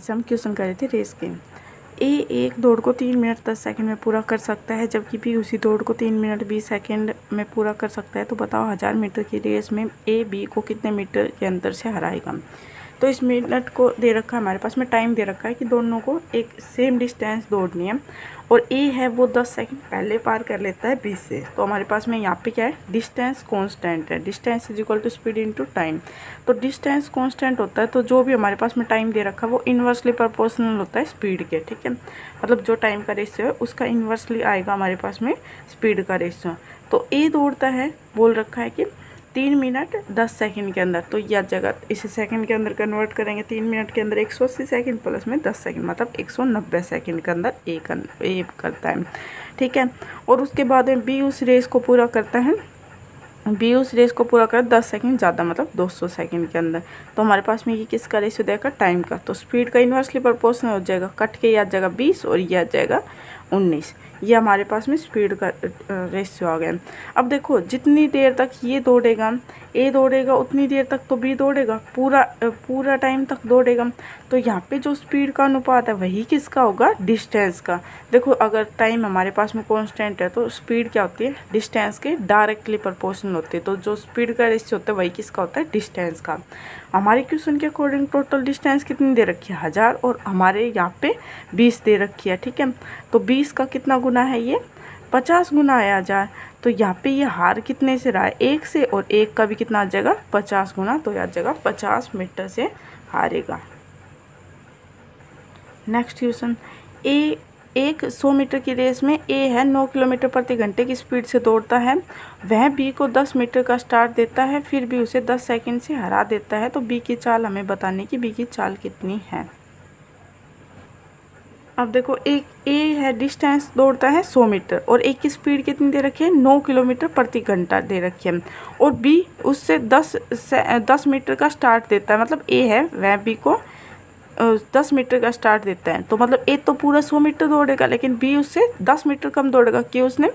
हम क्वेश्चन कर रहे थे रेस के। ए एक दौड़ को 3 मिनट 10 सेकंड में पूरा कर सकता है, जबकि बी उसी दौड़ को 3 मिनट 20 सेकंड में पूरा कर सकता है। तो बताओ 1000 मीटर की रेस में ए बी को कितने मीटर के अंतर से हराएगा। तो इस मिनट को दे रखा है, हमारे पास में टाइम दे रखा है कि दोनों को एक सेम डिस्टेंस दौड़नी है, और ए है वो 10 सेकंड पहले पार कर लेता है बी से। तो हमारे पास में यहाँ पे क्या है, डिस्टेंस कांस्टेंट है। Distance is equal to speed into time. तो डिस्टेंस कांस्टेंट होता है तो जो भी हमारे पास में टाइम दे रखा है वो इन्वर्सली प्रोपोर्शनल होता है स्पीड के। ठीक है, मतलब जो टाइम का रेशियो है उसका इन्वर्सली आएगा हमारे पास में स्पीड का रेशियो। तो ए दौड़ता है, बोल रखा है कि 3 मिनट 10 सेकंड के अंदर। तो यह जगह इसे सेकंड के अंदर कन्वर्ट करेंगे। 3 मिनट के अंदर 180 सेकंड प्लस में 10 सेकंड, मतलब 190 सेकंड के अंदर ए करता है। ठीक है, और उसके बाद में बी उस रेस को पूरा करता है। बी उस रेस को पूरा कर 10 सेकंड ज़्यादा, मतलब 200 सेकंड के अंदर। तो हमारे पास में ये किसका रेशियो देगा, टाइम का। तो स्पीड का इन्वर्सली प्रोपोर्शनल हो जाएगा, कट के ये आ जाएगा 20 और ये आ जाएगा 19। ये हमारे पास में स्पीड का रेशियो आ गया। अब देखो जितनी देर तक ये दौड़ेगा, ए दौड़ेगा, उतनी देर तक तो बी दौड़ेगा, पूरा टाइम तक दौड़ेगा। तो यहाँ पे जो स्पीड का अनुपात है वही किसका होगा, डिस्टेंस का। देखो अगर टाइम हमारे पास में कांस्टेंट है तो स्पीड क्या होती है, डिस्टेंस के डायरेक्टली प्रोपोर्शनल होती है। तो जो स्पीड का रेशियो होता है वही किसका होता है, डिस्टेंस का। हमारे क्वेश्चन के अकॉर्डिंग टोटल डिस्टेंस कितनी दे रखी है, 1000, और हमारे यहाँ पे 20 दे रखी है। ठीक है, तो 20 का कितना गुना है, ये 50 गुना है 1000। तो यहाँ पे ये हार कितने से रहा है, 1 से, और 1 का भी कितना आ जाएगा, 50 गुना। तो यह आ जाएगा 50 मीटर से हारेगा। नेक्स्ट क्वेश्चन, एक 100 मीटर की रेस में ए है 9 किलोमीटर प्रति घंटे की स्पीड से दौड़ता है। वह बी को 10 मीटर का स्टार्ट देता है, फिर भी उसे 10 सेकंड से हरा देता है। तो बी की चाल हमें बताने की, बी की चाल कितनी है। अब देखो एक ए है, डिस्टेंस दौड़ता है 100 मीटर, और एक की स्पीड कितनी दे रखी है, 9 किलोमीटर प्रति घंटा दे रखी है, और बी उससे 10 मीटर का स्टार्ट देता है। मतलब ए है वह बी को 10 मीटर का स्टार्ट देता है। तो मतलब ए तो पूरा 100 मीटर दौड़ेगा, लेकिन बी उससे 10 मीटर कम दौड़ेगा, कि उसने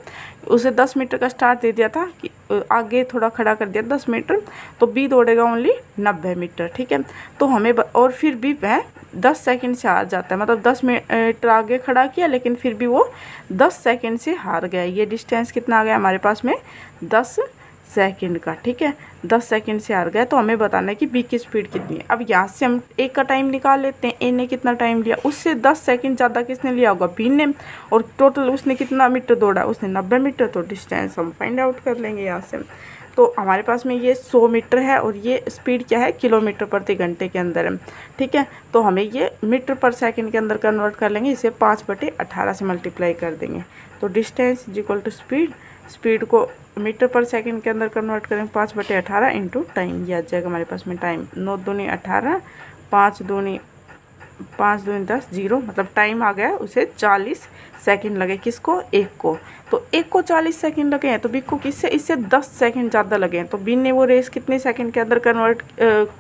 उसे 10 मीटर का स्टार्ट दे दिया था, कि आगे थोड़ा खड़ा कर दिया 10 मीटर। तो बी दौड़ेगा ओनली 90 मीटर। ठीक है, तो हमें और फिर भी वह 10 सेकंड से हार जाता है। मतलब 10 मीटर आगे खड़ा किया, लेकिन फिर भी वो 10 सेकंड से हार गया। ये डिस्टेंस कितना आ गया हमारे पास में, 10 सेकंड का। ठीक है, 10 सेकंड से हार गया। तो हमें बताना है कि बी की स्पीड कितनी है। अब यहाँ से हम ए का टाइम निकाल लेते हैं। ए ने कितना टाइम लिया, उससे 10 सेकंड ज़्यादा किसने लिया होगा, बी ने, और टोटल उसने कितना मीटर दौड़ा, उसने 90 मीटर। तो डिस्टेंस हम फाइंड आउट कर लेंगे यहाँ से। तो हमारे पास में ये 100 मीटर है, और ये स्पीड क्या है, किलोमीटर प्रति घंटे के अंदर है। ठीक है, तो हमें ये मीटर पर सेकंड के अंदर कन्वर्ट कर लेंगे, इसे 5/18 से मल्टीप्लाई कर देंगे। तो distance is equal to speed को मीटर पर सेकंड के अंदर कन्वर्ट करें, 5/18 इंटू टाइम। यह आ जाएगा हमारे पास में टाइम, 9 दूनी 18, 5 दूनी 10, 0, मतलब टाइम आ गया उसे 40 सेकंड लगे। किसको, एक को। तो एक को 40 सेकंड लगे हैं, तो बी को किससे, इससे 10 सेकंड ज़्यादा लगे हैं। तो बी ने वो रेस कितने सेकंड के अंदर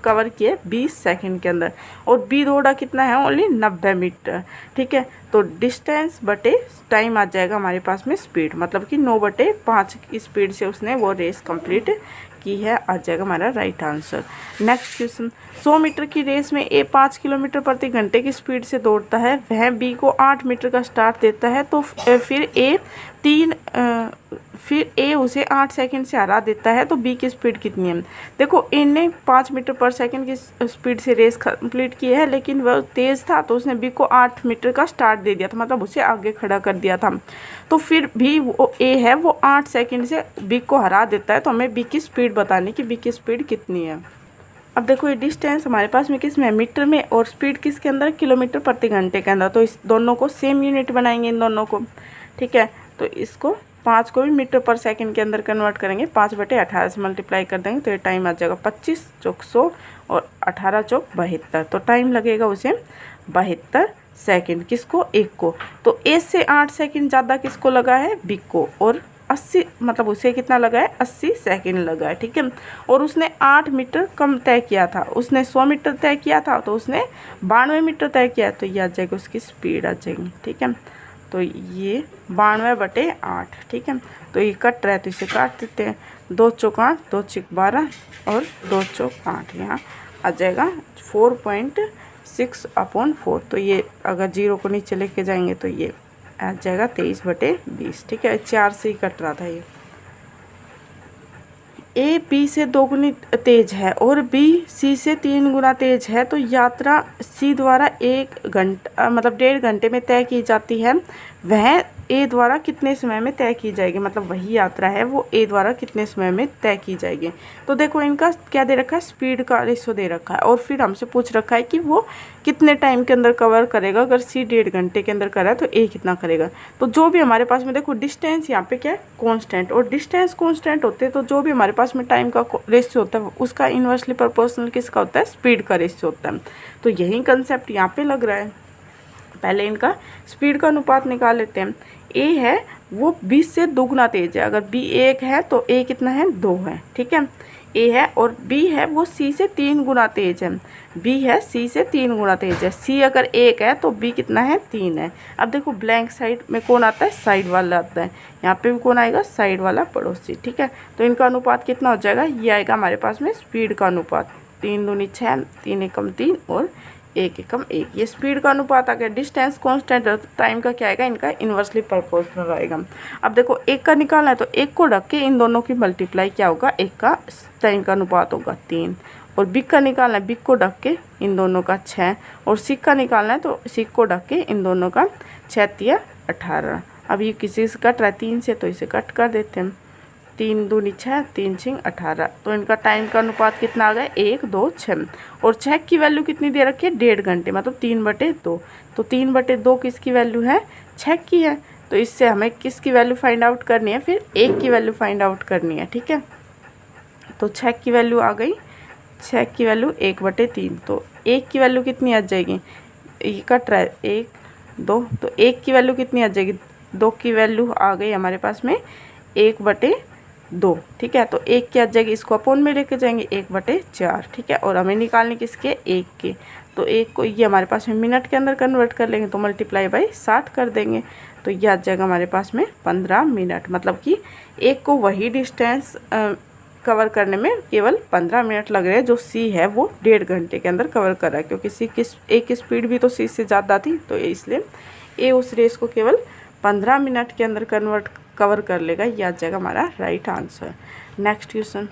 कवर किए, 20 सेकंड के अंदर, और बी दौड़ा कितना है, ओनली 90 मीटर। ठीक है, तो डिस्टेंस बटे टाइम आ जाएगा हमारे पास में स्पीड, मतलब कि 9/5 की स्पीड से उसने वो रेस कंप्लीट की है, आ जाएगा हमारा right answer. Next question, 100 metre की रेस में ए 5 किलोमीटर प्रति घंटे की स्पीड से दौड़ता है। वह बी को 8 मीटर का स्टार्ट देता है। तो फिर ए उसे 8 सेकंड से हरा देता है। तो बी की स्पीड कितनी है। देखो ए ने 5 मीटर पर सेकंड की स्पीड से रेस कंप्लीट की है, लेकिन वह तेज़ था तो उसने बी को 8 मीटर का स्टार्ट दे दिया था, मतलब उसे आगे खड़ा कर दिया था। तो फिर भी वो ए है वो 8 सेकंड से बी को हरा देता है। तो हमें बी की स्पीड बतानी कि बी की स्पीड कितनी है। अब देखो ये डिस्टेंस हमारे पास में किस में, मीटर में, और स्पीड किसके अंदर, किलोमीटर प्रति घंटे के अंदर। तो इस दोनों को सेम यूनिट बनाएंगे, इन दोनों को। ठीक है, तो इसको 5 को भी मीटर पर सेकंड के अंदर कन्वर्ट करेंगे, 5/18 से मल्टीप्लाई कर देंगे। तो ये टाइम आ जाएगा 25 चौक 100 और 18 चौक 72। तो टाइम लगेगा उसे 72 सेकंड। किसको, एक को। तो ए से 8 सेकंड ज़्यादा किसको लगा है, बी को, और 80, मतलब उसे कितना लगा है, 80 सेकंड लगा है। ठीक है, और उसने 8 मीटर कम तय किया था। उसने 100 मीटर तय किया था, तो उसने 92 मीटर तय किया। तो ये आ जाएगी उसकी स्पीड आ जाएगी। ठीक है, तो ये 92/8। ठीक है, तो ये कट रहा है तो इसे काट देते हैं। 2 चौक 8, 2 चौक 12 और 2 चौक 8, यहाँ आ जाएगा 6/4। तो ये अगर 0 को नीचे लेके जाएंगे तो ये आ जाएगा 23/20। ठीक है, 4 से ही कट रहा था ये। ए बी से 2 गुनी तेज है और बी सी से 3 गुना तेज है, तो यात्रा सी द्वारा 1 घंटा मतलब 1.5 घंटे में तय की जाती है, वह ए द्वारा कितने समय में तय की जाएगी। मतलब वही यात्रा है वो ए द्वारा कितने समय में तय की जाएगी। तो देखो इनका क्या दे रखा है, स्पीड का रेशो दे रखा है और फिर हमसे पूछ रखा है कि वो कितने टाइम के अंदर कवर करेगा। अगर सी 1.5 घंटे के अंदर करा है तो ए कितना करेगा। तो जो भी हमारे पास में देखो डिस्टेंस यहाँ पे क्या है, कॉन्स्टेंट, और डिस्टेंस कॉन्स्टेंट होते हैं तो जो भी हमारे पास में टाइम का रेशियो होता है उसका इन्वर्सली प्रोपोर्शनल किसका होता है, स्पीड का रेशियो होता है। तो यही कंसेप्ट यहाँ पे लग रहा है। पहले इनका स्पीड का अनुपात निकाल लेते हैं। ए है वो 20 से 2 गुना तेज है। अगर बी 1 है तो ए कितना है, 2 है। ठीक है, ए है और बी है वो सी से 3 गुना तेज है। बी है सी से 3 गुना तेज है। सी अगर 1 है तो बी कितना है, 3 है। अब देखो ब्लैंक साइड में कौन आता है, साइड वाला आता है। यहाँ पे भी कौन आएगा, साइड वाला पड़ोसी। ठीक है, तो इनका अनुपात कितना हो जाएगा, ये आएगा हमारे पास में स्पीड का अनुपात 3 दूनी 6, 3 एकम 3 और 1 एकम 1। ये स्पीड का अनुपात आ गया। डिस्टेंस कांस्टेंट है तो टाइम का क्या आएगा, इनका इन्वर्सली प्रोपोर्शनल आएगा। अब देखो 1 का निकालना है तो 1 को ढक के इन दोनों की मल्टीप्लाई क्या होगा, 1 का टाइम का अनुपात होगा 3। और बिग का निकालना है, बिग को ढक के इन दोनों का 6। और सिक का निकालना है तो सिक को ढक के इन दोनों का 6 या 18। अब ये किसी से कट रहा है 3 से तो इसे कट कर देते हैं। 3 दूनी 6, 3 6 18। तो इनका टाइम का अनुपात कितना आ गया, 1 2 6। और 6 की वैल्यू कितनी दे रखी है, 1.5 घंटे, मतलब 3/2। तो 3/2 किसकी वैल्यू है, 6 की है। तो इससे हमें किसकी वैल्यू फाइंड आउट करनी है, फिर 1 की वैल्यू फाइंड आउट करनी है। ठीक है, तो 6 की वैल्यू आ गई, 6 की वैल्यू 1/3। तो 1 की वैल्यू कितनी आ जाएगी, ये कट रहा है 1 2, तो 1 की वैल्यू कितनी आ जाएगी, 2 की वैल्यू आ गई हमारे पास में 1/2। ठीक है, तो 1 की आ जाएगी, इसको अपोन में लेके जाएंगे 1/4। ठीक है, और हमें निकालने किसके, 1 के। तो 1 को ये हमारे पास में मिनट के अंदर कन्वर्ट कर लेंगे तो मल्टीप्लाई बाई 60 कर देंगे। तो ये आ जाएगा हमारे पास में 15 मिनट। मतलब कि 1 को वही डिस्टेंस कवर करने में केवल 15 मिनट लग रहे हैं, जो सी है वो 1.5 घंटे के अंदर कवर कर रहा है। क्योंकि सी ए की स्पीड भी तो सी से ज़्यादा थी, तो इसलिए ए उस रेस को केवल 15 मिनट के अंदर कवर कर लेगा। ये आ जाएगा हमारा right answer. Next question,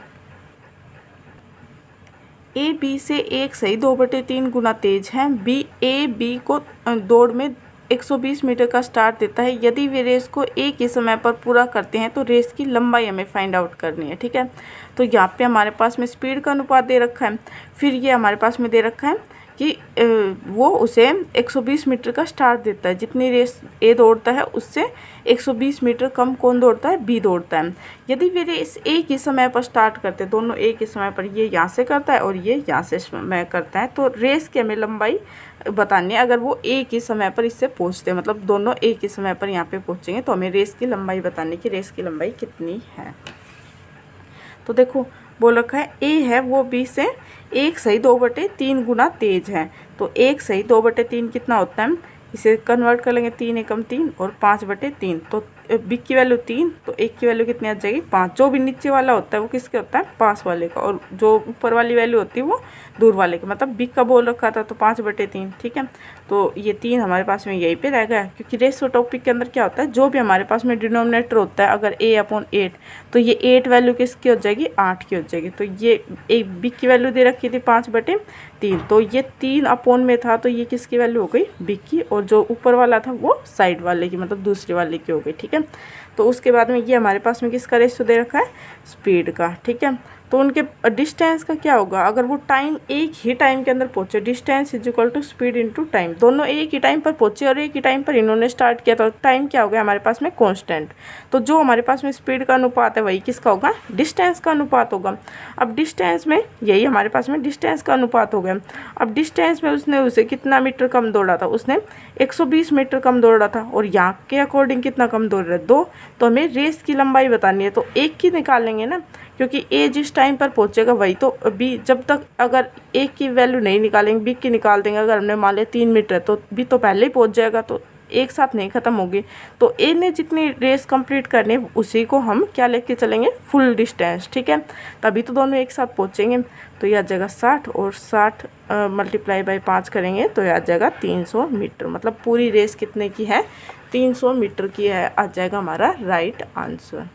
A B से 1 सही 2/3 गुना तेज है। ए बी को दौड़ में 120 मीटर का स्टार्ट देता है। यदि वे रेस को एक ही समय पर पूरा करते हैं तो रेस की लंबाई हमें फाइंड आउट करनी है। ठीक है, तो यहाँ पे हमारे पास में स्पीड का अनुपात दे रखा है, फिर ये हमारे पास में दे रखा है कि वो उसे 120 मीटर का स्टार्ट देता है। जितनी रेस ए दौड़ता है उससे 120 मीटर कम कौन दौड़ता है, बी दौड़ता है। यदि वे रेस एक ही समय पर स्टार्ट करते हैं, दोनों एक ही समय पर, ये यहाँ से करता है और ये यहाँ से समय करता है, तो रेस की हमें लंबाई बतानी है। अगर वो एक ही समय पर इससे पहुँचते हैं, मतलब दोनों एक ही समय पर यहाँ पे पहुँचेंगे, तो हमें रेस की लंबाई बतानी कि रेस की लंबाई कितनी है। तो देखो बोल रखा है ए है वो बी से 1 सही 2/3 गुना तेज है। तो 1 सही 2/3 कितना होता है, इसे कन्वर्ट कर लेंगे 3 एकम 3 और 5/3। तो बी की वैल्यू 3, तो 1 की वैल्यू कितनी आ जाएगी, 5। जो भी नीचे वाला होता है वो किसके होता है, पास वाले का, और जो ऊपर वाली वैल्यू होती है वो दूर वाले का। मतलब बी का बोल रखा था तो 5/3। ठीक है, तो ये 3 हमारे पास में यहीं पे रह गया, क्योंकि रेशो टॉपिक के अंदर क्या होता है, जो भी हमारे पास में डिनोमिनेटर होता है, अगर a/8 तो ये 8 वैल्यू किसकी हो जाएगी, 8 की हो जाएगी। तो ये एक बी की वैल्यू दे रखी थी 5/3, तो ये 3 अपॉन में था, तो ये किसकी वैल्यू हो गई, बी की, और जो ऊपर वाला था वो साइड वाले की, मतलब दूसरे वाले की हो गई। ठीक है, तो उसके बाद में ये हमारे पास में किसका रेशियो दे रखा है, स्पीड का। ठीक है, तो उनके डिस्टेंस का क्या होगा, अगर वो टाइम एक ही टाइम के अंदर पहुंचे, distance is equal to speed into time. दोनों एक ही टाइम पर पहुंचे और एक ही टाइम पर इन्होंने स्टार्ट किया, तो टाइम क्या हो गया हमारे पास में, कांस्टेंट। तो जो हमारे पास में स्पीड का अनुपात है वही किसका होगा, डिस्टेंस का अनुपात होगा। अब डिस्टेंस में यही हमारे पास में डिस्टेंस का अनुपात हो गया। अब डिस्टेंस में उसने उसे कितना मीटर कम दौड़ा था, उसने 120 मीटर कम दौड़ा था, और यहाँ के अकॉर्डिंग कितना कम दौड़ रहा है, 2। तो हमें रेस की लंबाई बतानी है, तो 1 की निकालेंगे ना, क्योंकि ए जिस टाइम पर पहुंचेगा वही तो बी, जब तक अगर ए की वैल्यू नहीं निकालेंगे, बी की निकाल देंगे। अगर हमने मान लिया 3 मीटर तो बी तो पहले ही पहुंच जाएगा, तो एक साथ नहीं ख़त्म होगी। तो ए ने जितनी रेस कंप्लीट करनी उसी को हम क्या लेके चलेंगे, फुल डिस्टेंस, ठीक है। तभी तो दोनों एक साथ पहुँचेंगे। तो यह आ जाएगा 60 और 60 मल्टीप्लाई बाई 5 करेंगे तो यह आ जाएगा 300 मीटर। मतलब पूरी रेस कितने की है, 300 मीटर की है, आ जाएगा हमारा राइट आंसर।